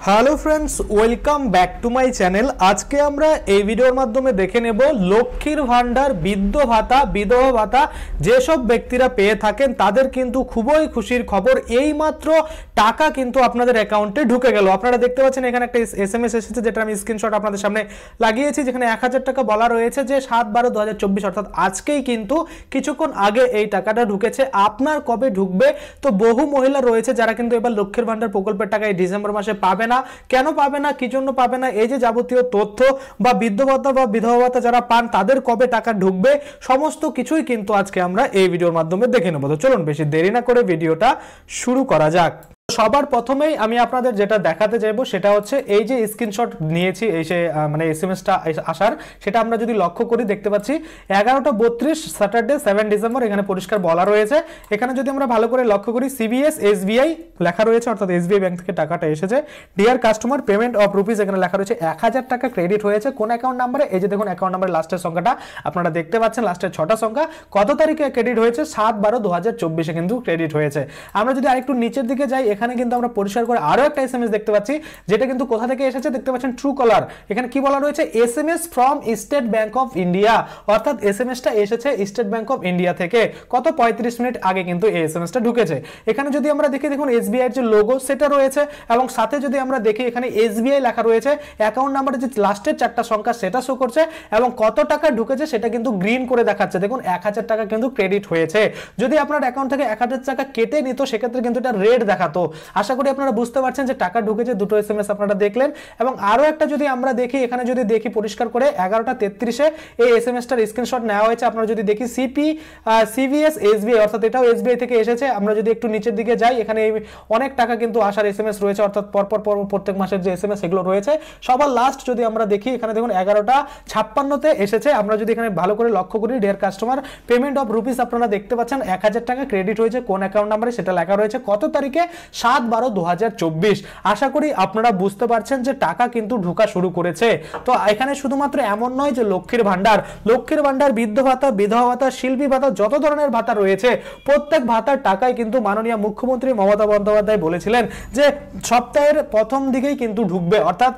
Hello friends, welcome back to my channel. আজকে আমরা এই ভিডিওর মাধ্যমে দেখে নেব লক্ষ্মীর ভান্ডার, বৃদ্ধ ভাতা, বিধবা ভাতা যেসব ব্যক্তিরা পেয়ে থাকেন তাদের কিন্তু খুবই খুশির খবর। এই মাত্র টাকা কিন্তু আপনাদের অ্যাকাউন্টে ঢুকে গেল। আপনারা দেখতে পাচ্ছেন এখানে একটা SMS এসেছে, যেটা আমি স্ক্রিনশট আপনাদের সামনে লাগিয়েছি, যেখানে 1000 টাকা বলা রয়েছে যে 7/12/2024 অর্থাৎ আজকেই কিন্তু কিছুক্ষণ আগে এই টাকাটা ঢুকেছে। আপনার কবে ঢুকবে? তো বহু মহিলা রয়েছে যারা কিন্তু এবার লক্ষ্মীর ভান্ডার প্রকল্পের টাকা এই ডিসেম্বর মাসে পাবে না। কেন পাবে না, কি জন্য পাবে না, এই যে যাবতীয় তথ্য বা বৃদ্ধ ভাতা বা বিধবা ভাতা যারা পান তাদের কবে টাকা ঢুকবে, সমস্ত কিছুই কিন্তু আজকে আমরা এই ভিডিওর মাধ্যমে দেখে নেব। তো চলুন বেশি দেরি না করে ভিডিওটা শুরু করা যাক। সবার প্রথমেই আমি আপনাদের যেটা দেখাতে চাইবো সেটা হচ্ছে এই যে স্ক্রিনশট নিয়েছি, এই যে মানে SMS-টা আসার, সেটা আমরা যদি লক্ষ্য করি দেখতে পাচ্ছি 11:32 স্যাটারডে 7 ডিসেম্বর এখানে পরিষ্কার বলা রয়েছে। এখানে যদি আমরা ভালো করে লক্ষ্য করি CBS SBI লেখা রয়েছে, অর্থাৎ SBI ব্যাংক থেকে টাকাটা এসেছে। Deer customer, payment of rupees এখানে লেখা রয়েছে 1000 টাকা ক্রেডিট হয়েছে কোন অ্যাকাউন্ট নাম্বারে। এই যে দেখুন অ্যাকাউন্ট নাম্বারের লাস্টের সংখ্যাটা আপনারা দেখতে পাচ্ছেন, লাস্টের 6টা সংখ্যা কত তারিখে ক্রেডিট হয়েছে, 7/12/2024 কিন্তু ক্রেডিট হয়েছে। আমরা যদি আরেকটু নিচের দিকে যাই, এখানে কিন্তু আমরা পরিষ্কার করে আরো একটা SMS দেখতে পাচ্ছি, যেটা কিন্তু কোথা থেকে এসেছে দেখতে পাচ্ছেন, ট্রু কলার। এখানে কি বলা রয়েছে, SMS from state bank of India, অর্থাৎ SMS-টা এসেছে স্টেট ব্যাংক অফ ইন্ডিয়া থেকে। কত 35 মিনিট আগে কিন্তু এই SMS-টা ঢুকেছে। এখানে যদি আমরা দেখি দেখুন SBI এর যে লোগো সেটা রয়েছে, এবং সাথে যদি আমরা দেখি এখানে SBI লেখা রয়েছে, অ্যাকাউন্ট নাম্বারের যে লাস্টের 4টা সংখ্যা সেটা শো করছে, এবং কত টাকা ঢুকেছে সেটা কিন্তু গ্রিন করে দেখাচ্ছে। দেখুন 1000 টাকা কিন্তু ক্রেডিট হয়েছে। যদি আপনার অ্যাকাউন্ট থেকে 1000 টাকা কেটে নিত সেক্ষেত্রে কিন্তু এটা রেড দেখাতো। আশা করি আপনারা বুঝতে পারছেন যে টাকা ঢুকেছে, দুটো SMS আপনারা দেখলেন। এবং আরো একটা যদি আমরা দেখি, এখানে যদি দেখি পরিষ্কার করে 11:33 এই SMS-টার স্ক্রিনশট নেওয়া হয়েছে। আপনারা যদি দেখি CBS SBI, অর্থাৎ এটাও SBI থেকে এসেছে। আমরা যদি একটু নিচের দিকে যাই, এখানে অনেক টাকা কিন্তু আসার SMS রয়েছে, অর্থাৎ পরপর প্রত্যেক মাসের যে SMS এগুলো রয়েছে। সবার লাস্ট যদি আমরা দেখি, এখানে দেখুন 11:56 এসেছে। আমরা যদি এখানে ভালো করে লক্ষ্য করি, deer customer, payment of rupees আপনারা দেখতে পাচ্ছেন 1000 টাকা ক্রেডিট হয়েছে কোন অ্যাকাউন্ট নাম্বারে সেটা লেখা রয়েছে কত তারিখে, 7/12/2024। আশা করি আপনারা বুঝতে পারছেন যে টাকা কিন্তু ঢোকা শুরু করেছে। তো এখানে শুধুমাত্র এমন নয় যে লক্ষ্মীর ভান্ডার, বৃদ্ধ ভাতা, বিধবা ভাতা, শিল্পী ভাতা, যত ধরনের ভাতা রয়েছে প্রত্যেক ভাতার টাকাই কিন্তু মাননীয় মুখ্যমন্ত্রী মমতা বন্দ্যোপাধ্যায় বলেছিলেন যে সপ্তাহের প্রথম দিকেই কিন্তু ঢুকবে, অর্থাৎ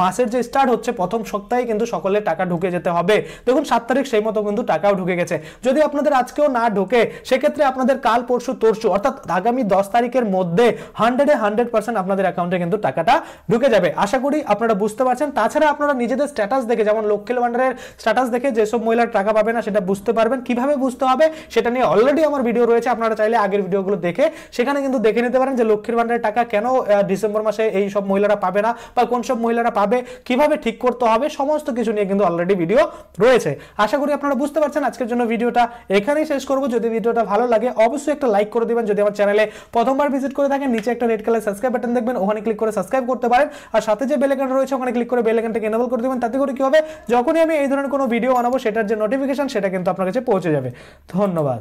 মাসের যে স্টার্ট হচ্ছে প্রথম সপ্তাহে কিন্তু সকলের টাকা ঢুকে যেতে হবে। দেখুন 7 তারিখ সেই মতো কিন্তু টাকাও ঢুকে গেছে। যদি আপনাদের আজকেও না ঢোকে সেক্ষেত্রে আপনাদের কাল পরশু তরশু অর্থাৎ আগামী 10 তারিখের মধ্যে 100% আপনাদের অ্যাকাউন্টে কিন্তু টাকাটা ঢুকে যাবে। আশা করি আপনারা বুঝতে পারছেন। তাছাড়া আপনারা নিজেদের স্ট্যাটাস দেখে, যেমন লক্ষ্মীর ভান্ডারের স্ট্যাটাস দেখে যেসব মহিলার টাকা পাবে না সেটা বুঝতে পারবেন। কিভাবে বুঝতে হবে সেটা নিয়ে অলরেডি আমার ভিডিও রয়েছে, আপনারা চাইলে আগের ভিডিওগুলো দেখে সেখানে কিন্তু দেখে নিতে পারেন যে লক্ষ্মীর ভান্ডারের টাকা কেন ডিসেম্বর মাসে এই সব মহিলারা পাবে না, বা কোন সব মহিলারা পাবে, কিভাবে ঠিক করতে হবে, সমস্ত কিছু নিয়ে কিন্তু অলরেডি ভিডিও রয়েছে। আশা করি আপনারা বুঝতে পারছেন। আজকের জন্য ভিডিওটা এখানেই শেষ করব। যদি ভিডিওটা ভালো লাগে অবশ্যই একটা লাইক করে দিবেন। যদি আমার চ্যানেলে প্রথমবার ভিজিট করে থাকেন, নিচে একটা রেড কালার সাবস্ক্রাইব বাটন দেখবেন, ওখানে ক্লিক করে সাবস্ক্রাইব করতে পারেন। আর সাথে যে বেল আইকনটা রয়েছে ওখানে ক্লিক করে বেল আইকনটাকে এনেবল করে দিবেন। তাতে করে কি হবে, যখনই আমি এই ধরনের কোনো ভিডিও বানাবো সেটার যে নোটিফিকেশন সেটা কিন্তু আপনার কাছে পৌঁছে যাবে। ধন্যবাদ।